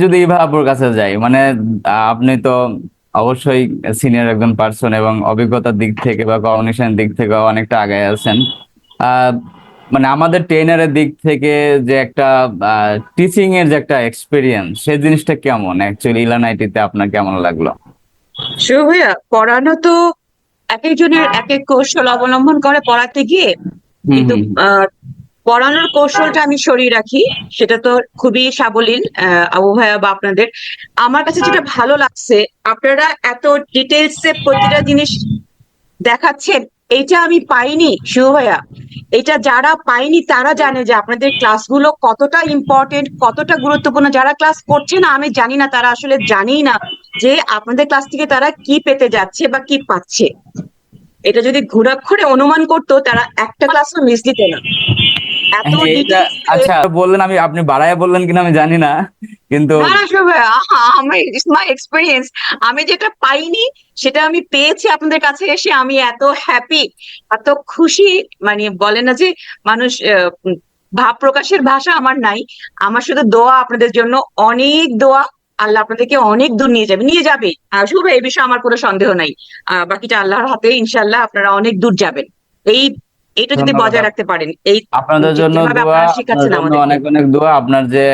যদি ইভা আপুর কাছে যাই, মানে আপনি তো অবশ্যই সিনিয়র একজন পার্সন এবং অভিজ্ঞতার দিক থেকে বা কমিউনিকেশনের দিক থেকে অনেকটা আগায় আছেন। আহ, মানে আমাদের ট্রেনারের দিক থেকে যে একটা টিচিং এর যে একটা এক্সপিরিয়েন্স, সেই জিনিসটা কেমন অ্যাকচুয়ালি ইলানাইটিতে আপনার কেমন লাগলো? শুভ ভাইয়া, পড়ানো তো এক একজনের এক এক কৌশল অবলম্বন করে পড়াতে গিয়ে। হুম কিন্তু হুম। আহ, পড়ানোর কৌশলটা আমি সরিয়ে রাখি, সেটা তো খুবই সাবলীল। আবু ভাইয়া বা আপনাদের, আমার কাছে যেটা ভালো লাগছে, আপনারা এত ডিটেলসে প্রতিটা জিনিস দেখাচ্ছেন। এইটা আমি পাইনি শুভ ভাইয়া। এটা যারা পাইনি তারা জানে যে আপনাদের ক্লাসগুলো কতটা ইম্পর্টেন্ট, কতটা গুরুত্বপূর্ণ। যারা ক্লাস করছে না, আমি জানি না, তারা আসলে জানেই না যে আপনাদের ক্লাস থেকে তারা কি পেতে যাচ্ছে বা কি পাচ্ছে। এটা যদি ঘুরাক্ষরে অনুমান করতো, তারা একটা ক্লাসও মিস দিত না। এত হ্যাঁ, এটা ডিটেলস। আচ্ছা বললেন, আপনি বাড়ায় বললেন কিনা আমি জানি না, কিন্তু না না শুভ ভাইয়া, আমার ইটস মাই এক্সপিরিয়েন্স। আমি যেটা পাইনি সেটা আমি পেয়েছি আপনাদের কাছে এসে। আমি এত হ্যাপি, এত খুশি। মানে বলে না যে মানুষ ভাব প্রকাশের ভাষা আমার নাই। আমার শুধু দোয়া আপনাদের জন্য, অনেক দোয়া। আল্লাহ আপনাদেরকে অনেক দূর নিয়ে যাবে, নিয়ে যাবে। শুভ এই বিষয়ে আমার কোনো সন্দেহ নাই। বাকিটা আল্লাহর হাতে, ইনশাল্লাহ আপনারা অনেক দূর যাবেন। এই এটা যদি ধন্যবাদ। বজায় রাখতে পারেন, এই আপনাদের জন্য যেভাবে দোয়া, আপনারা আপনার শেখাচ্ছেন জন্য আমাদেরকে। অনেক অনেক দোয়া। আপনার যে